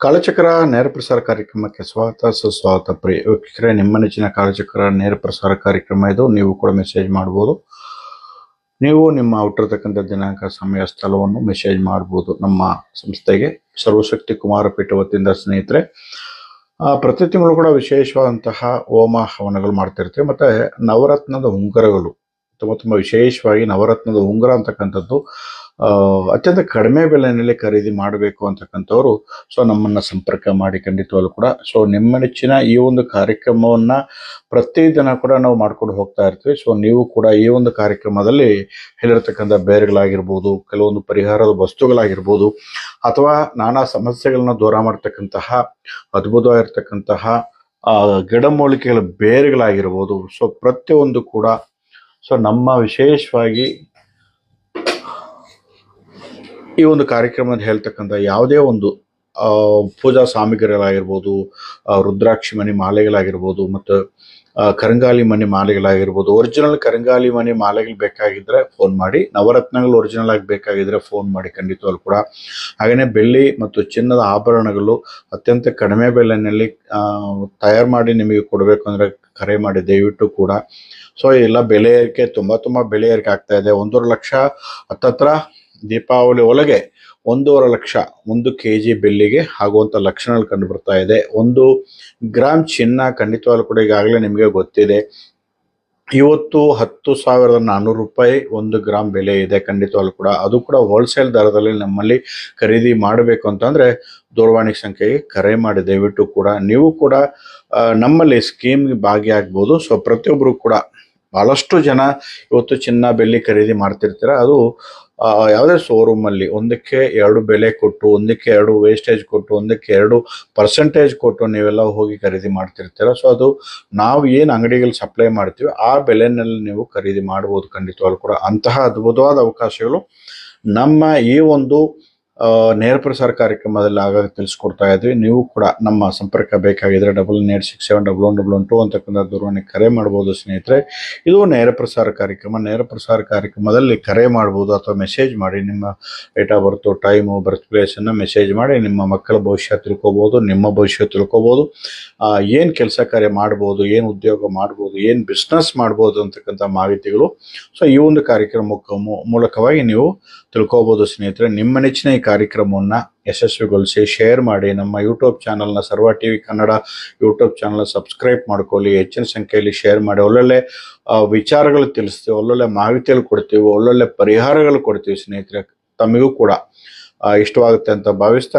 ಕಾಲಚಕ್ರ ನೇರ ಪ್ರಸಾರ ಕಾರ್ಯಕ್ರಮಕ್ಕೆ ಸ್ವಾಗತ ಸುಸ್ವಾಗತ. ಪ್ರಿಯ ವೀಕ್ಷಕರೇ, ನಿಮ್ಮ ನೆಚ್ಚಿನ ಕಾಲಚಕ್ರ ನೇರ ಪ್ರಸಾರ ಕಾರ್ಯಕ್ರಮ ಇದು. ನೀವು ಕೂಡ ಮೆಸೇಜ್ ಮಾಡ್ಬೋದು. ನೀವು ನಿಮ್ಮ ಹುಟ್ಟಿರ್ತಕ್ಕಂಥ ದಿನಾಂಕ, ಸಮಯ, ಸ್ಥಳವನ್ನು ಮೆಸೇಜ್ ಮಾಡ್ಬೋದು. ನಮ್ಮ ಸಂಸ್ಥೆಗೆ ಸರ್ವಶಕ್ತಿ ಕುಮಾರಪೀಠ ವತಿಯಿಂದ ಸ್ನೇಹಿತರೆ, ಪ್ರತಿ ತಿಂಗಳು ಕೂಡ ವಿಶೇಷವಾದಂತಹ ಹೋಮ ಹವನಗಳು ಮಾಡ್ತಿರ್ತೀವಿ. ಮತ್ತು ನವರತ್ನದ ಉಂಗುರಗಳು ತುಂಬ ವಿಶೇಷವಾಗಿ ನವರತ್ನದ ಉಂಗುರ ಅಂತಕ್ಕಂಥದ್ದು ಅತ್ಯಂತ ಕಡಿಮೆ ಬೆಲೆಯಲ್ಲಿ ಖರೀದಿ ಮಾಡಬೇಕು ಅಂತಕ್ಕಂಥವ್ರು ನಮ್ಮನ್ನು ಸಂಪರ್ಕ ಮಾಡಿ ಖಂಡಿತವಾಗ್ಲೂ ಕೂಡ ನಿಮ್ಮ ನೆಚ್ಚಿನ ಈ ಒಂದು ಕಾರ್ಯಕ್ರಮವನ್ನು ಪ್ರತಿದಿನ ಕೂಡ ನಾವು ಮಾಡ್ಕೊಂಡು ಹೋಗ್ತಾ ಇರ್ತೀವಿ. ನೀವು ಕೂಡ ಈ ಒಂದು ಕಾರ್ಯಕ್ರಮದಲ್ಲಿ ಹೇಳಿರ್ತಕ್ಕಂಥ ಬೇರುಗಳಾಗಿರ್ಬೋದು, ಕೆಲವೊಂದು ಪರಿಹಾರದ ವಸ್ತುಗಳಾಗಿರ್ಬೋದು, ಅಥವಾ ನಾನಾ ಸಮಸ್ಯೆಗಳನ್ನ ದೂರ ಮಾಡ್ತಕ್ಕಂತಹ ಅದ್ಭುತವಾಗಿರ್ತಕ್ಕಂತಹ ಗಿಡಮೂಲಿಕೆಗಳ ಬೇರುಗಳಾಗಿರ್ಬೋದು, ಪ್ರತಿಯೊಂದು ಕೂಡ ನಮ್ಮ ವಿಶೇಷವಾಗಿ ಈ ಒಂದು ಕಾರ್ಯಕ್ರಮದ ಹೇಳ್ತಕ್ಕಂಥ ಯಾವುದೇ ಒಂದು ಪೂಜಾ ಸಾಮಗ್ರಿಗಳಾಗಿರ್ಬೋದು, ರುದ್ರಾಕ್ಷಿ ಮಣಿ ಮಾಲೆಗಳಾಗಿರ್ಬೋದು, ಮತ್ತು ಕರಂಗಾಲಿ ಮಣಿ ಮಾಲೆಗಳಾಗಿರ್ಬೋದು. ಒರಿಜಿನಲ್ ಕರಂಗಾಲಿ ಮಣಿ ಮಾಲೆಗಳು ಬೇಕಾಗಿದ್ದರೆ ಫೋನ್ ಮಾಡಿ, ನವರತ್ನಗಳು ಒರಿಜಿನಲ್ ಆಗಿ ಬೇಕಾಗಿದ್ದರೆ ಫೋನ್ ಮಾಡಿ ಖಂಡಿತವಾಗ್ಲೂ ಕೂಡ. ಹಾಗೆಯೇ ಬೆಳ್ಳಿ ಮತ್ತು ಚಿನ್ನದ ಆಭರಣಗಳು ಅತ್ಯಂತ ಕಡಿಮೆ ಬೆಲೆಯಲ್ಲಿ ತಯಾರು ಮಾಡಿ ನಿಮಗೆ ಕೊಡಬೇಕು ಅಂದರೆ ಕರೆ ಮಾಡಿ ದಯವಿಟ್ಟು ಕೂಡ. ಎಲ್ಲ ಬೆಲೆ ಏರಿಕೆ ತುಂಬ ಬೆಲೆ ಏರಿಕೆ ಆಗ್ತಾ ಇದೆ. 1.5 ಲಕ್ಷ ಹತ್ತತ್ರ ದೀಪಾವಳಿ ಒಳಗೆ 1.5 ಲಕ್ಷ 1 kg ಬೆಳ್ಳಿಗೆ ಆಗುವಂಥ ಲಕ್ಷಣಗಳು ಕಂಡು ಬರ್ತಾ ಇದೆ. 1 ಗ್ರಾಮ್ ಚಿನ್ನ ಖಂಡಿತವಾಗ್ಲೂ ಕೂಡ ಈಗಾಗಲೇ ನಿಮಗೆ ಗೊತ್ತಿದೆ, ಇವತ್ತು 10,400 ರೂಪಾಯಿ 1 ಗ್ರಾಮ್ ಬೆಲೆ ಇದೆ ಖಂಡಿತವಾಗ್ಲೂ ಕೂಡ. ಅದು ಕೂಡ ಹೋಲ್ಸೇಲ್ ದರದಲ್ಲಿ ನಮ್ಮಲ್ಲಿ ಖರೀದಿ ಮಾಡಬೇಕು ಅಂತಂದರೆ ದೂರವಾಣಿ ಸಂಖ್ಯೆಗೆ ಕರೆ ಮಾಡಿ ದಯವಿಟ್ಟು ಕೂಡ. ನೀವು ಕೂಡ ನಮ್ಮಲ್ಲಿ ಸ್ಕೀಮ್ಗೆ ಭಾಗಿಯಾಗ್ಬೋದು. ಪ್ರತಿಯೊಬ್ಬರು ಕೂಡ ಭಾಳಷ್ಟು ಜನ ಇವತ್ತು ಚಿನ್ನ ಬೆಳ್ಳಿ ಖರೀದಿ ಮಾಡ್ತಿರ್ತೀರ. ಅದು ಯಾವುದೇ ಶೋರೂಮಲ್ಲಿ ಒಂದಕ್ಕೆ 2 ಬೆಲೆ ಕೊಟ್ಟು, ಒಂದಕ್ಕೆ 2 ವೇಸ್ಟೇಜ್ ಕೊಟ್ಟು, ಒಂದಕ್ಕೆ 2% ಕೊಟ್ಟು ನೀವೆಲ್ಲ ಹೋಗಿ ಖರೀದಿ ಮಾಡ್ತಿರ್ತೀರ. ಅದು ನಾವು ಏನು ಅಂಗಡಿಗಳು ಸಪ್ಲೈ ಮಾಡ್ತೀವಿ ಆ ಬೆಲೆನಲ್ಲಿ ನೀವು ಖರೀದಿ ಮಾಡ್ಬೋದು ಖಂಡಿತವಾಗ್ಲೂ ಕೂಡ. ಅಂತಹ ಅದ್ಭುತವಾದ ಅವಕಾಶಗಳು ನಮ್ಮ ಈ ಒಂದು ನೇರ ಪ್ರಸಾರ ಕಾರ್ಯಕ್ರಮದಲ್ಲಿ ಆಗಾಗ ತಿಳಿಸ್ಕೊಡ್ತಾ ಇದ್ವಿ. ನೀವು ಕೂಡ ನಮ್ಮ ಸಂಪರ್ಕ ಬೇಕಾಗಿದ್ದರೆ 9986711112 ಅಂತಕ್ಕಂಥ ದೂರವಾಣಿ ಕರೆ ಮಾಡ್ಬೋದು ಸ್ನೇಹಿತರೆ. ಇದು ನೇರ ಪ್ರಸಾರ ಕಾರ್ಯಕ್ರಮ. ನೇರ ಪ್ರಸಾರ ಕಾರ್ಯಕ್ರಮದಲ್ಲಿ ಕರೆ ಮಾಡ್ಬೋದು ಅಥವಾ ಮೆಸೇಜ್ ಮಾಡಿ. ನಿಮ್ಮ date of birth, time, birth ಪ್ಲೇಸನ್ನು ಮೆಸೇಜ್ ಮಾಡಿ ನಿಮ್ಮ ಮಕ್ಕಳ ಭವಿಷ್ಯ ತಿಳ್ಕೊಬೋದು, ನಿಮ್ಮ ಭವಿಷ್ಯ ತಿಳ್ಕೊಬೋದು, ಏನು ಕೆಲಸ ಕಾರ್ಯ ಮಾಡ್ಬೋದು, ಏನು ಉದ್ಯೋಗ ಮಾಡ್ಬೋದು, ಏನು ಬಿಸ್ನೆಸ್ ಮಾಡ್ಬೋದು ಅಂತಕ್ಕಂಥ ಮಾಹಿತಿಗಳು ಈ ಒಂದು ಕಾರ್ಯಕ್ರಮ ಮೂಲಕವಾಗಿ ನೀವು ತಿಳ್ಕೊಬೋದು ಸ್ನೇಹಿತರೆ. ನಿಮ್ಮ ನೆಚ್ಚಿನ ಈ ಕಾರ್ಯಕ್ರಮವನ್ನು ಯಶಸ್ವಿಗೊಳಿಸಿ ಶೇರ್ ಮಾಡಿ. ನಮ್ಮ ಯೂಟ್ಯೂಬ್ ಚಾನಲ್ನ ಸರ್ವ TV Kannada YouTube channel subscribe ಮಾಡ್ಕೊಳ್ಳಿ. ಹೆಚ್ಚಿನ ಸಂಖ್ಯೆಯಲ್ಲಿ ಶೇರ್ ಮಾಡಿ. ಒಳ್ಳೊಳ್ಳೆ ವಿಚಾರಗಳು ತಿಳಿಸ್ತೀವಿ, ಒಳ್ಳೊಳ್ಳೆ ಮಾಹಿತಿಗಳು ಕೊಡ್ತೀವಿ, ಒಳ್ಳೊಳ್ಳೆ ಪರಿಹಾರಗಳು ಕೊಡ್ತೀವಿ ಸ್ನೇಹಿತರೆ. ತಮಗೂ ಕೂಡ ಇಷ್ಟವಾಗುತ್ತೆ ಅಂತ ಭಾವಿಸ್ತಾ